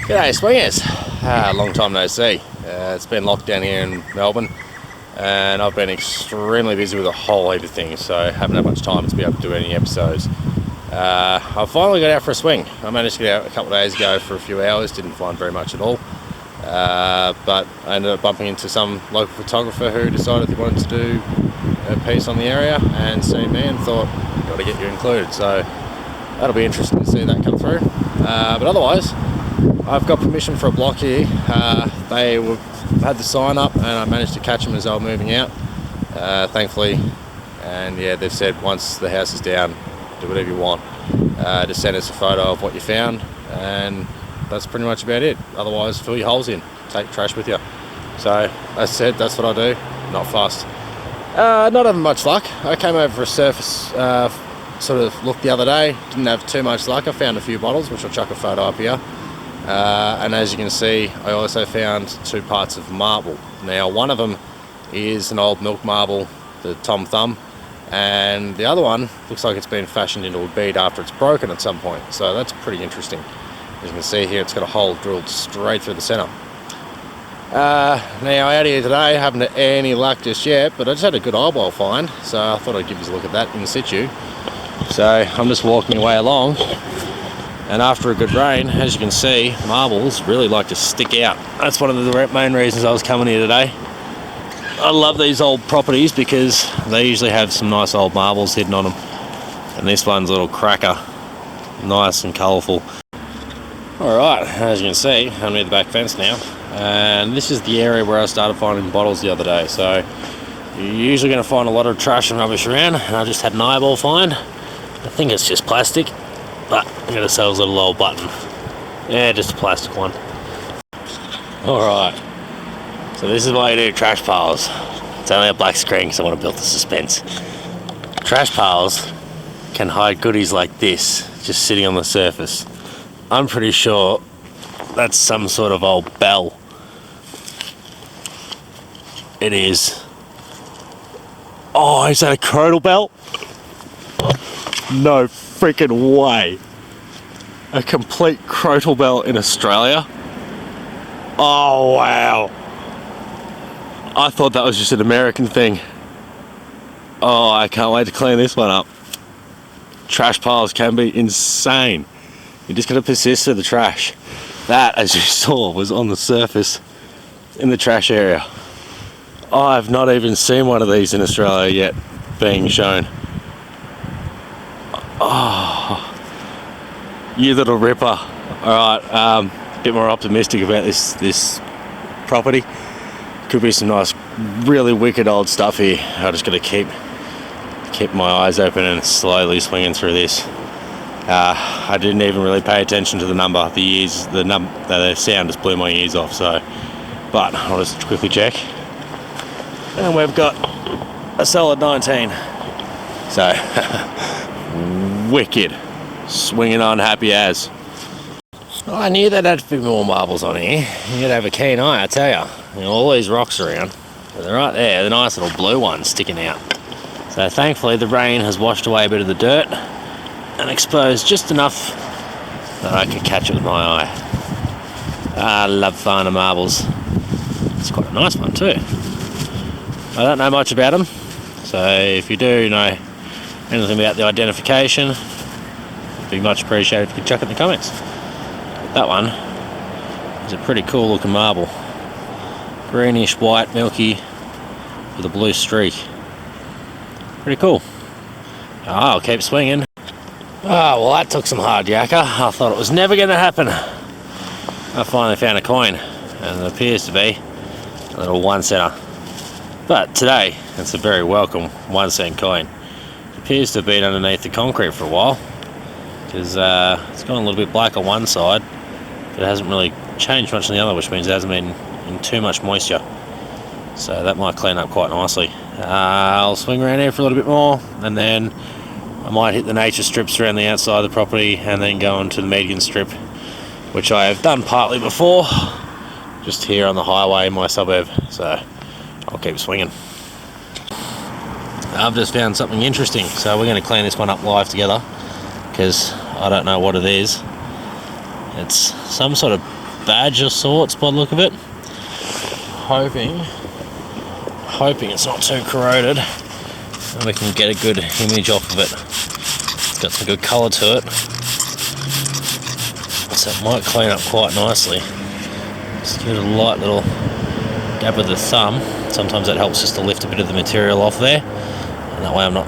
G'day swingers, long time no see. It's been locked down here in Melbourne and I've been extremely busy with a whole heap of things, so haven't had much time to be able to do any episodes. I finally got out for a swing. I managed to get out a couple of days ago for a few hours, didn't find very much at all, but I ended up bumping into some local photographer who decided he wanted to do a piece on the area and see me and thought, got to get you included, so that'll be interesting to see that come through. But otherwise, I've got permission for a block here. They had the sign up and I managed to catch them as they were moving out, thankfully. And yeah, they've said once the house is down, do whatever you want. Just send us a photo of what you found, and that's pretty much about it. Otherwise, fill your holes in, take trash with you. So, as I said, that's what I do, not fast. Not having much luck. I came over for a surface sort of look the other day, didn't have too much luck. I found a few bottles, which I'll chuck a photo up here. And as you can see, I also found two parts of marble. Now, one of them is an old milk marble, the Tom Thumb, and the other one looks like it's been fashioned into a bead after it's broken at some point. So that's pretty interesting. As you can see here, it's got a hole drilled straight through the centre. Now, out here today, haven't had any luck just yet, but I just had a good eyeball find, so I thought I'd give you a look at that in situ. So I'm just walking away along, and after a good rain, as you can see, marbles really like to stick out. That's one of the main reasons I was coming here today. I love these old properties because they usually have some nice old marbles hidden on them, and this one's a little cracker, nice and colourful. Alright, as you can see, I'm near the back fence now, and this is the area where I started finding bottles the other day. So you're usually going to find a lot of trash and rubbish around, and I just had an eyeball find. I think it's just plastic, but I'm going to sell a little old button. Yeah, just a plastic one. Alright, so this is why you do trash piles. It's only a black screen because I want to build the suspense. Trash piles can hide goodies like this, just sitting on the surface. I'm pretty sure that's some sort of old bell. It is. Oh, is that a Crotal bell? No freaking way. A complete Crotal bell in Australia? Oh wow. I thought that was just an American thing. Oh, I can't wait to clean this one up. Trash piles can be insane. You just gotta persist with the trash. That, as you saw, was on the surface in the trash area. I've not even seen one of these in Australia yet being shown. Oh, you little ripper. Alright, a bit more optimistic about this property. Could be some nice, really wicked old stuff here. I just gotta keep my eyes open and slowly swinging through this. I didn't even really pay attention to the number. The sound just blew my ears off. So, but I'll just quickly check, and we've got a solid 19. So, wicked, swinging on happy as. Oh, I knew there'd have to be more marbles on here. You gotta have a keen eye, I tell you. You know, all these rocks around, but they're right there. The nice little blue ones sticking out. So thankfully, the rain has washed away a bit of the dirt and exposed just enough that I could catch it with my eye. I love finding marbles. It's quite a nice one too. I don't know much about them, so if you do know anything about the identification, it'd be much appreciated if you could chuck it in the comments. That one is a pretty cool looking marble. Greenish white, milky, with a blue streak. Pretty cool. Oh, I'll keep swinging. Oh, well that took some hard yakka. I thought it was never going to happen. I finally found a coin, and it appears to be a little 1 center. But today, it's a very welcome 1 cent coin. It appears to have been underneath the concrete for a while, because it's gone a little bit black on one side, but it hasn't really changed much on the other, which means it hasn't been in too much moisture. So that might clean up quite nicely. I'll swing around here for a little bit more, and then I might hit the nature strips around the outside of the property and then go on to the meadian strip, which I have done partly before, just here on the highway in my suburb. So I'll keep swinging. I've just found something interesting, so we're going to clean this one up live together, because I don't know what it is. It's some sort of badge of sorts by the look of it. Hoping it's not too corroded and we can get a good image off of it. It's got some good colour to it, so it might clean up quite nicely. Just give it a light little dab with the thumb. Sometimes that helps just to lift a bit of the material off there, and that way I'm not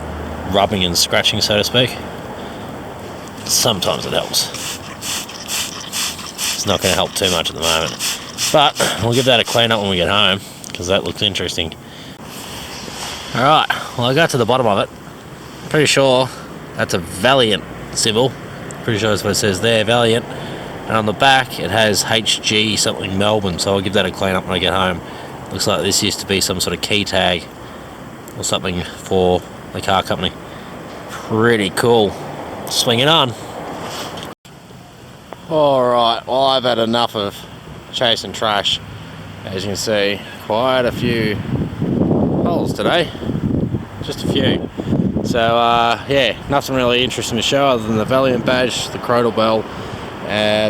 rubbing and scratching, so to speak. Sometimes it helps. It's not going to help too much at the moment, but we'll give that a clean up when we get home, because that looks interesting. Alright, well, I got to the bottom of it. Pretty sure that's a Valiant symbol. Pretty sure that's what it says there, Valiant. And on the back it has HG something Melbourne, so I'll give that a clean up when I get home. Looks like this used to be some sort of key tag or something for the car company. Pretty cool. Swinging on. Alright, well, I've had enough of chasing trash. As you can see, quite a few holes today. Just a few. So yeah, nothing really interesting to show other than the Valiant badge, the Crotal bell,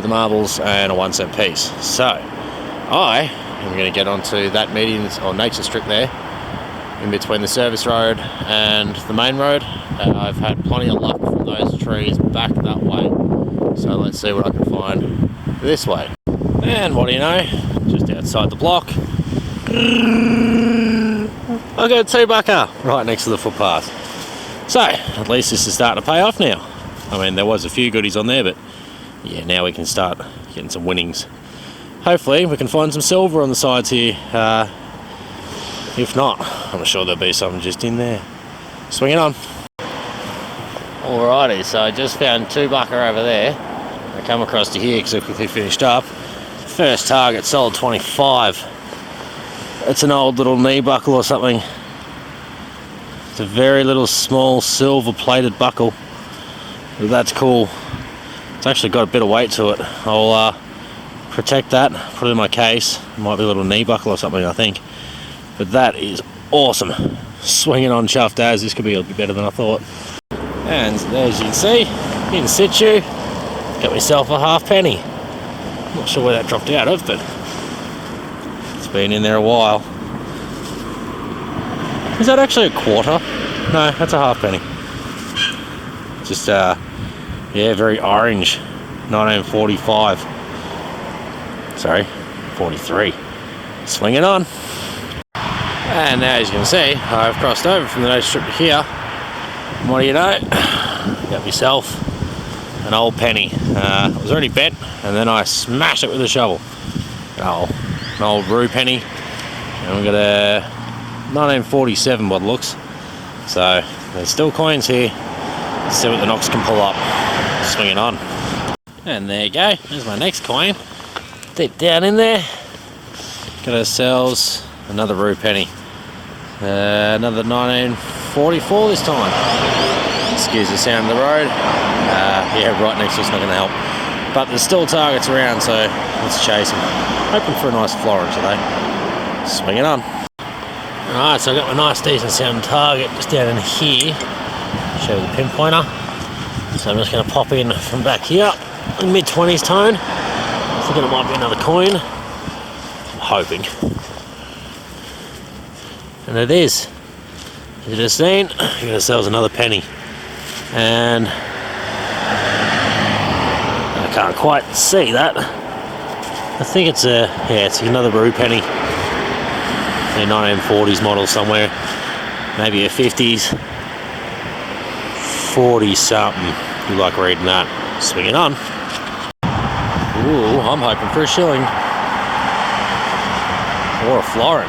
the marbles, and a 1 cent piece. So I am going to get onto that median or nature strip there in between the service road and the main road. I've had plenty of luck from those trees back that way, so let's see what I can find this way. And what do you know, just outside the block I got a 2-bucker right next to the footpath. So at least this is starting to pay off now. I mean, there was a few goodies on there, but yeah, now we can start getting some winnings. Hopefully we can find some silver on the sides here. If not, I'm sure there'll be something just in there. Swing it on. Alrighty, so I just found 2-bucker over there. I come across to here because I quickly finished up. First target, solid 25. It's an old little knee buckle or something. It's a very little small silver plated buckle. But that's cool. It's actually got a bit of weight to it. I'll protect that, put it in my case. It might be a little knee buckle or something, I think. But that is awesome. Swinging on chuffed as. This could be a bit better than I thought. And as you can see, in situ, got myself a halfpenny. Not sure where that dropped out of, but it's been in there a while. Is that actually a quarter? No, that's a halfpenny. Just yeah, very orange. 1945. Sorry, 43. Swing it on. And now, as you can see, I've crossed over from the nose strip to here. And what do you know? Got myself an old penny. It was already bent, and then I smashed it with a shovel. Oh, an old rue penny. And we've got a 1947 by the looks. So there's still coins here. Let's see what the Knox can pull up. Swing it on. And there you go. There's my next coin. Deep down in there. Got ourselves another rue penny. Another 1944 this time. Excuse the sound of the road. Yeah, right next to us, not going to help. But there's still targets around, so let's chase them. Hoping for a nice florin today. Swing it on. Alright, so I got my nice decent sound target just down in here. Show you the pinpointer. So I'm just going to pop in from back here in mid-20s tone. Thinking it might be another coin. I'm hoping. And it is. As you just seen, we got ourselves another penny. And I can't quite see that. I think it's a, yeah, it's another rue penny. A 1940s model somewhere. Maybe a 50s. 40 something. You like reading that. Swing it on. Ooh, I'm hoping for a shilling. Or a florin.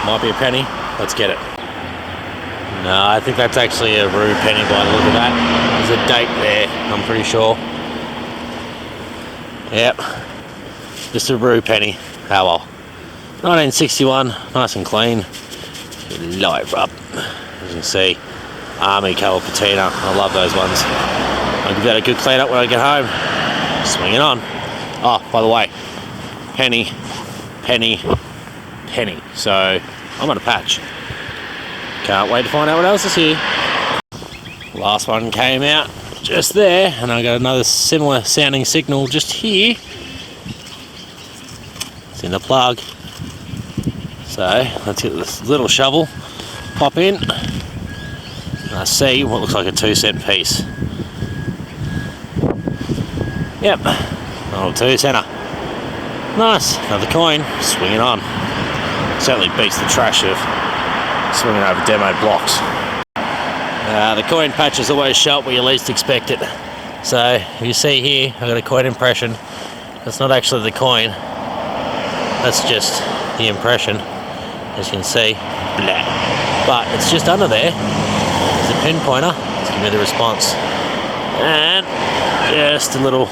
Might be a penny. Let's get it. No, I think that's actually a rue penny by the look of that. There's a date there, I'm pretty sure. Yep. Just a rue penny. Oh well. 1961, nice and clean. Light rub. As you can see, army colour patina. I love those ones. I'll give that a good clean up when I get home. Swing it on. Oh, by the way, penny, penny, penny. So I'm on a patch. Can't wait to find out what else is here. Last one came out just there, and I got another similar sounding signal just here. It's in the plug. So let's get this little shovel, pop in, and I see what looks like a 2-cent piece. Yep, little 2-center. Nice, another coin, swinging on. Certainly beats the trash of swinging over demo blocks. The coin patches always show up where you least expect it. So you see here, I've got a coin impression. That's not actually the coin. That's just the impression, as you can see. Blah. But it's just under there. There's a pinpointer. Let's give me the response. And just a little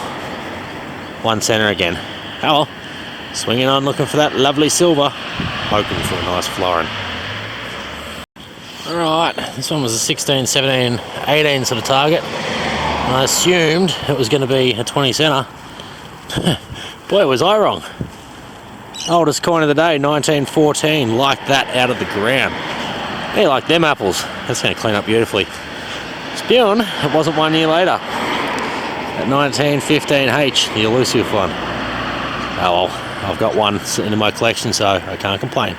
1-center again. Oh well. Swinging on, looking for that lovely silver. Hoping for a nice florin. Alright, this one was a 16, 17, 18 sort of target. And I assumed it was going to be a 20-center. Boy, was I wrong. Oldest coin of the day, 1914. Like that out of the ground. Hey, like them apples. That's going to clean up beautifully. Spoon, it wasn't 1 year later. At 1915H, the elusive one. Oh well. I've got one sitting in my collection, so I can't complain.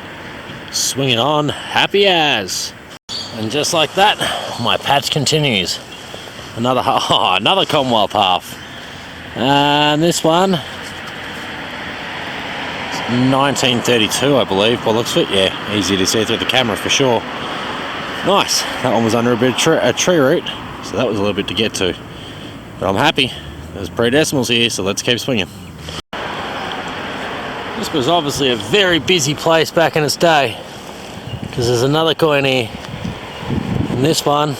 Swinging on, happy as. And just like that, my patch continues. Another Commonwealth half. And this one, 1932, I believe, by the looks of it. Yeah, easy to see through the camera for sure. Nice. That one was under a bit of a tree root, so that was a little bit to get to. But I'm happy. There's pre-decimals here, so let's keep swinging. This was obviously a very busy place back in its day, because there's another coin here, and this one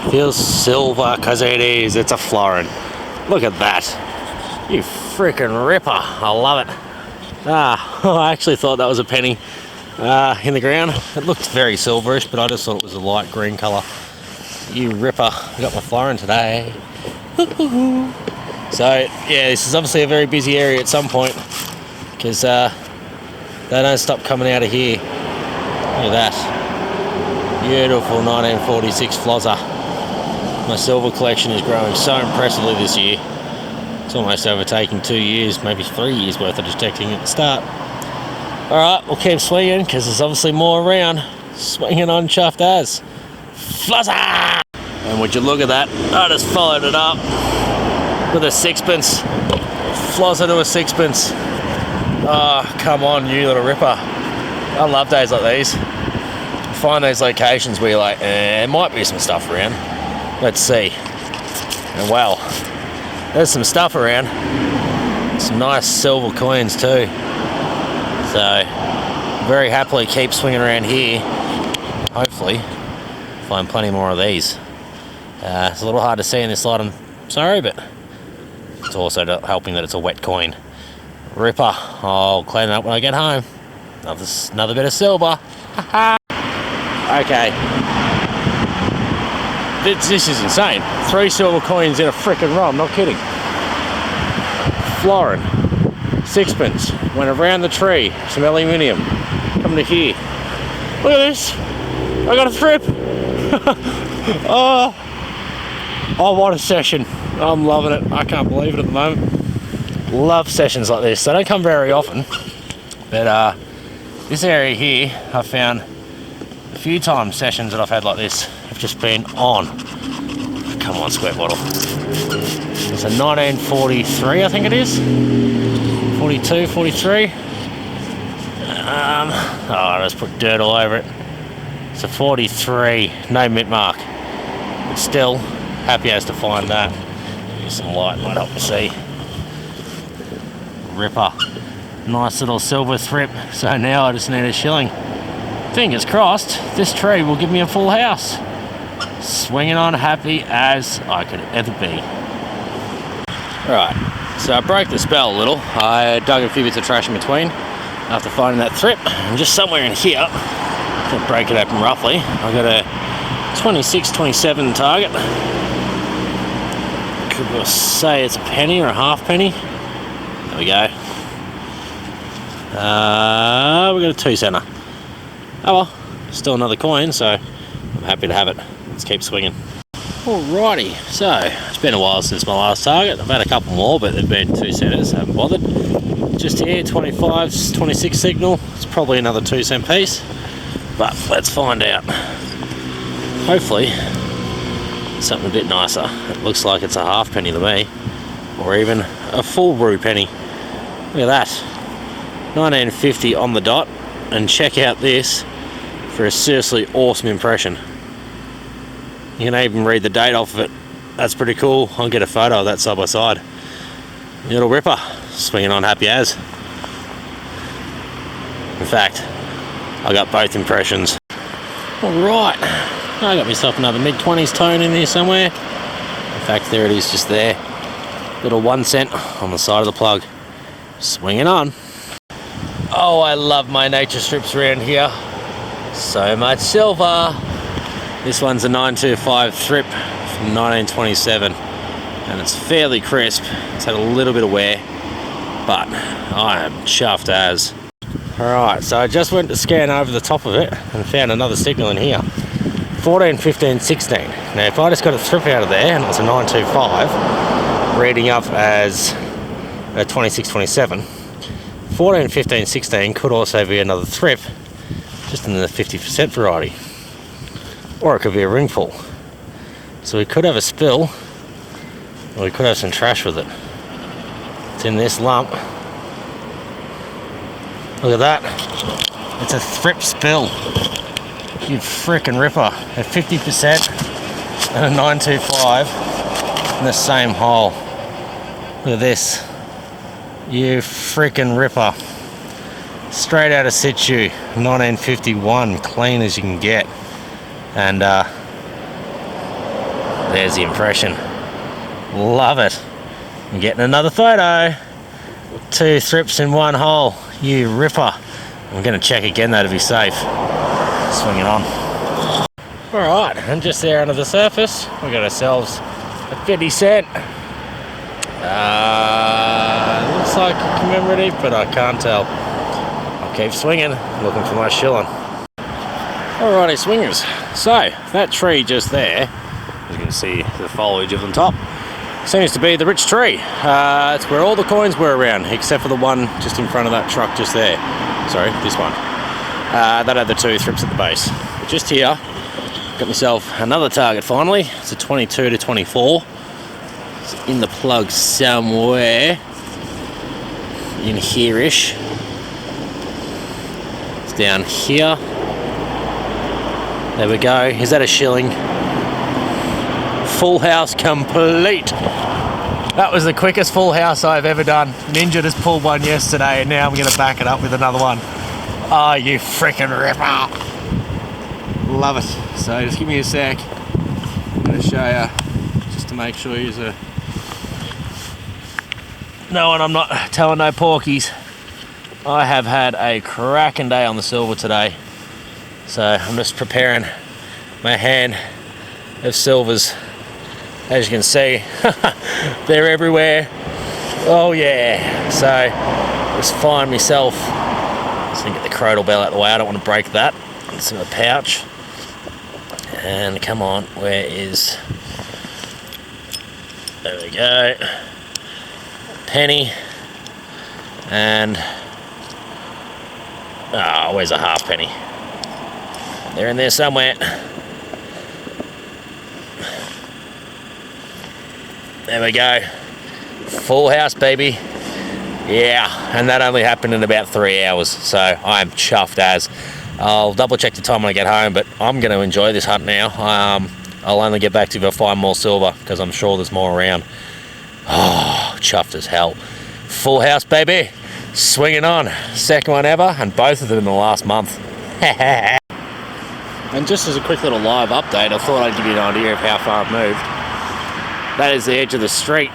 feels silver because it is. It's a florin. Look at that. You freaking ripper. I love it. I actually thought that was a penny in the ground. It looked very silverish, but I just thought it was a light green colour. You ripper. I got my florin today. So yeah, this is obviously a very busy area at some point, because they don't stop coming out of here. Look at that. Beautiful 1946 flozzer. My silver collection is growing so impressively this year. It's almost overtaking 2 years, maybe 3 years worth of detecting at the start. Alright, we'll keep swinging, because there's obviously more around. Swinging on chuffed as. Flozzer! And would you look at that? I just followed it up with a 6-pence. Flozzer to a 6-pence. Oh, come on, you little ripper. I love days like these. Find those locations where you're like, there might be some stuff around. Let's see. And well, there's some stuff around. Some nice silver coins too. So, very happily keep swinging around here. Hopefully, find plenty more of these. It's a little hard to see in this light, I'm sorry, but it's also helping that it's a wet coin. Ripper. I'll clean it up when I get home. Another bit of silver. Okay. This is insane. 3 silver coins in a frickin' row. I'm not kidding. Florin. 6-pence. Went around the tree. Some aluminium. Come to here. Look at this. I got a thrip. Oh, what a session. I'm loving it. I can't believe it at the moment. Love sessions like this. They don't come very often, but this area here I've found a few times. Sessions that I've had like this have just been on. Come on, square bottle. It's a 1943, I think it is. 42, 43. I just put dirt all over it. It's a 43, no mint mark, but still happy as to find that. Use some light, might help me see. Ripper. Nice little silver thrip. So now I just need a shilling. Fingers crossed, this tree will give me a full house. Swinging on happy as I could ever be. Right, so I broke the spell a little. I dug a few bits of trash in between after finding that thrip. And just somewhere in here, to break it open roughly, I've got a 26, 27 target. Could we say it's a penny or a half penny? There we go. We got a 2-center. Oh well, still another coin, so I'm happy to have it. Let's keep swinging. Alrighty, so it's been a while since my last target. I've had a couple more, but they've been 2 centers, haven't bothered. Just here, 25s, 26 signal. It's probably another 2 cent piece, but let's find out. Hopefully, something a bit nicer. It looks like it's a halfpenny to me, or even a full brew penny. Look at that, 1950 on the dot, and check out this for a seriously awesome impression. You can even read the date off of it. That's pretty cool. I'll get a photo of that side by side. Little ripper, swinging on happy as. In fact, I got both impressions. Alright, I got myself another mid-20s tone in here somewhere. In fact, there it is, just there. Little 1 cent on the side of the plug. Swinging on. Oh, I love my nature strips around here. So much silver. This one's a 925 thrip from 1927, and it's fairly crisp. It's had a little bit of wear, but I am chuffed as. Alright, so I just went to scan over the top of it and found another signal in here. 14, 15, 16. Now if I just got a thrip out of there and it was a 925, reading up as a 26, 27, 14, 15, 16 could also be another thrip, just in the 50% variety. Or it could be a ring pull. So we could have a spill, or we could have some trash with it. It's in this lump. Look at that. It's a thrip spill. You frickin' ripper. A 50% and a 925 in the same hole. Look at this. You frickin' ripper. Straight out of situ, 1951, clean as you can get. And there's the impression. Love it. I'm getting another photo. 2 thrips in 1 hole. You ripper. I'm going to check again though to be safe. Swing it on. Alright, and just there under the surface, we got ourselves a 50 cent. Looks like a commemorative, but I can't tell. I'll keep swinging, looking for my shilling. Alrighty, swingers. So, that tree just there, as you can see the foliage of the top, seems to be the rich tree. It's where all the coins were around, except for the one just in front of that truck just there. Sorry, this one. That had the 2 thrips at the base. But just here, got myself another target finally. It's a 22 to 24. It's in the plug somewhere. In here-ish. It's down here. There we go. Is that a shilling? Full house complete. That was the quickest full house I've ever done. Ninja just pulled one yesterday, and now I'm going to back it up with another one. Oh, you frickin' ripper. Love it. So just give me a sec. I'm going to show you, just to make sure you're knowing I'm not telling no porkies. I have had a cracking day on the silver today. So I'm just preparing my hand of silvers. As you can see, they're everywhere. Oh yeah. So just find myself. Just gonna get the Crotal bell out of the way. I don't want to break that. It's in a pouch. And come on, where is? There we go. Penny. And where's a halfpenny? They're in there somewhere. There we go. Full house, baby. Yeah, and that only happened in about 3 hours, so I'm chuffed as. I'll double check the time when I get home, but I'm going to enjoy this hunt now. I'll only get back to you if I find more silver, because I'm sure there's more around. Oh, chuffed as hell. Full house, baby. Swinging on. Second one ever, and both of them in the last month. And just as a quick little live update, I thought I'd give you an idea of how far I've moved. That is the edge of the street.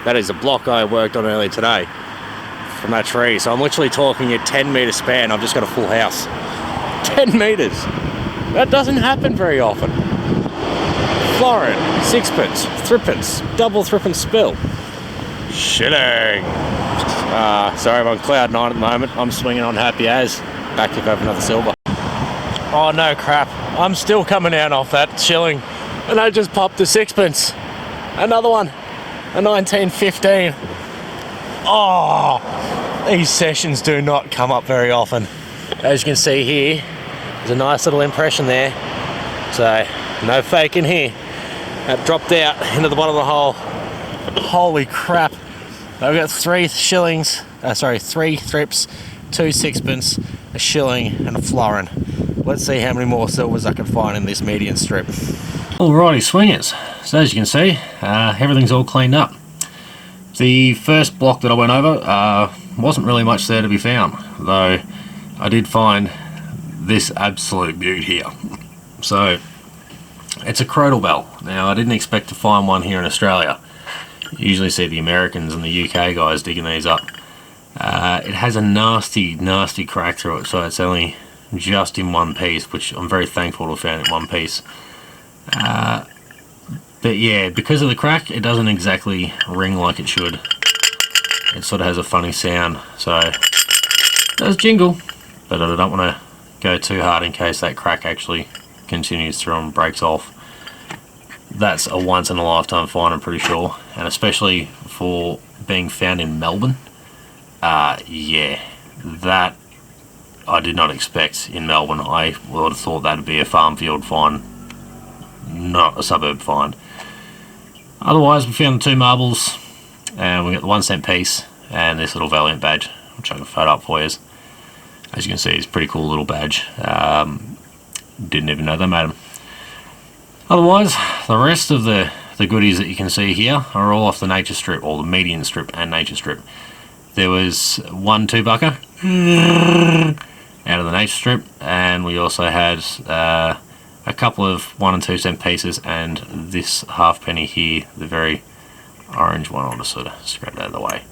That is a block I worked on earlier today from that tree. So I'm literally talking a 10-metre span. I've just got a full house. 10 metres. That doesn't happen very often. Florin, sixpence, threepence, double threepence spill. Shilling. Sorry, I'm on cloud 9 at the moment. I'm swinging on happy as. Back to go for another silver. Oh no, crap. I'm still coming out off that shilling. And I just popped a sixpence. Another one, a 1915. Oh, these sessions do not come up very often. As you can see here, there's a nice little impression there. So, no faking here. That dropped out into the bottom of the hole. Holy crap. I've got 3 shillings, 3 thrips, 2 sixpence, a shilling and a florin. Let's see how many more silvers I can find in this median strip. Alrighty, swingers. So as you can see, everything's all cleaned up. The first block that I went over wasn't really much there to be found, though I did find this absolute beaut here. So it's a Crotal bell. Now I didn't expect to find one here in Australia. You usually see the Americans and the UK guys digging these up. It has a nasty crack through it, so it's only just in one piece, which I'm very thankful to have found in one piece. But yeah, because of the crack, it doesn't exactly ring like it should. It sort of has a funny sound, so it does jingle, but I don't want to go too hard in case that crack actually continues through and breaks off. That's a once in a lifetime find, I'm pretty sure, and especially for being found in Melbourne. Yeah, that I did not expect in Melbourne. I would have thought that'd be a farm field find, not a suburb find. Otherwise, we found the 2 marbles, and we got the 1 cent piece and this little Valiant badge, which I can photo up for you. As you can see, it's a pretty cool little badge. Didn't even know they made them. Otherwise, the rest of the goodies that you can see here are all off the nature strip, or the median strip and nature strip. There was 1 2-bucker out of the nature strip, and we also had a couple of 1 and 2 cent pieces, and this halfpenny here, the very orange one. I'll just sort of scrape that out of the way.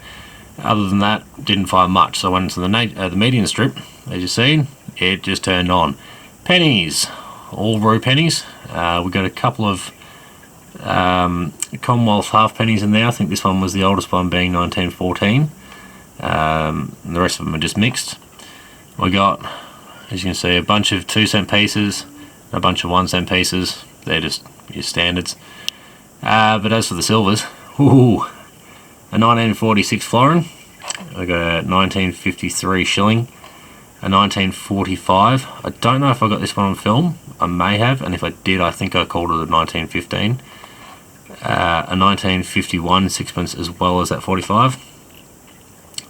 Other than that, didn't find much. So I went into the median strip. As you've seen, it just turned on. Pennies, all rue pennies. We got a couple of Commonwealth half pennies in there. I think this one was the oldest one, being 1914. And the rest of them are just mixed. We got, as you can see, a bunch of 2 cent pieces, a bunch of 1 cent pieces. They're just your standards. But as for the silvers, ooh, a 1946 florin. I got a 1953 shilling, a 1945. I don't know if I got this one on film. I may have, and if I did, I think I called it a 1915. A 1951 sixpence, as well as that 45.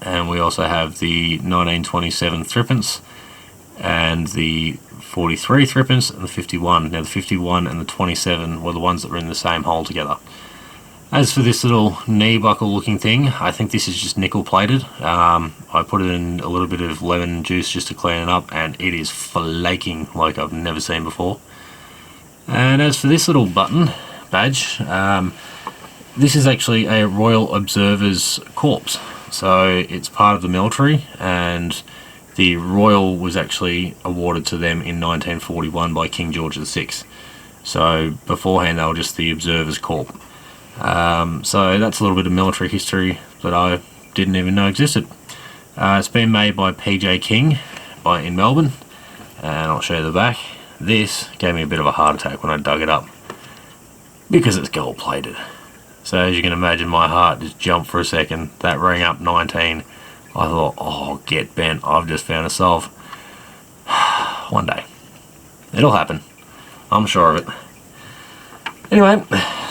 And we also have the 1927 threepence and the 43 threepence and the 51. Now the 51 and the 27 were the ones that were in the same hole together. As for this little knee buckle looking thing, I think this is just nickel plated. I put it in a little bit of lemon juice just to clean it up, and it is flaking like I've never seen before. And as for this little button badge, this is actually a Royal Observer's Corps. So it's part of the military, and the Royal was actually awarded to them in 1941 by King George VI. So beforehand they were just the Observer's Corps. So that's a little bit of military history that I didn't even know existed. It's been made by PJ King in Melbourne, and I'll show you the back. This gave me a bit of a heart attack when I dug it up, because it's gold plated. So as you can imagine, my heart just jumped for a second. That rang up 19. I thought, oh, get bent, I've just found a solve. One day. It'll happen. I'm sure of it. Anyway,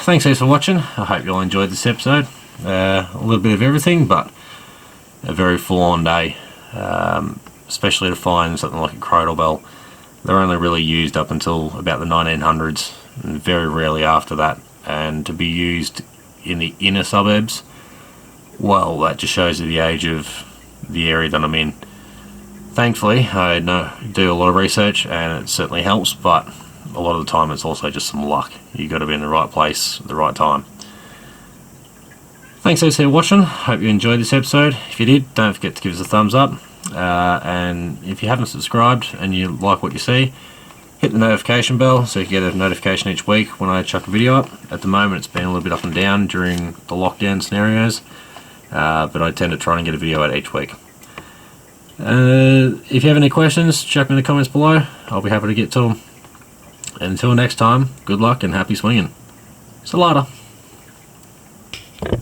thanks guys for watching. I hope you all enjoyed this episode. A little bit of everything, but a very full-on day. Especially to find something like a Crotal bell. They're only really used up until about the 1900s, and very rarely after that. And to be used in the inner suburbs, well, that just shows you the age of the area that I'm in. Thankfully, I do a lot of research, and it certainly helps, but a lot of the time it's also just some luck. You've got to be in the right place at the right time. Thanks guys for watching. Hope you enjoyed this episode. If you did, don't forget to give us a thumbs up. And if you haven't subscribed and you like what you see, hit the notification bell so you can get a notification each week when I chuck a video up. At the moment it's been a little bit up and down during the lockdown scenarios, but I tend to try and get a video out each week. If you have any questions, chuck them in the comments below. I'll be happy to get to them. And until next time, good luck and happy swinging. So later.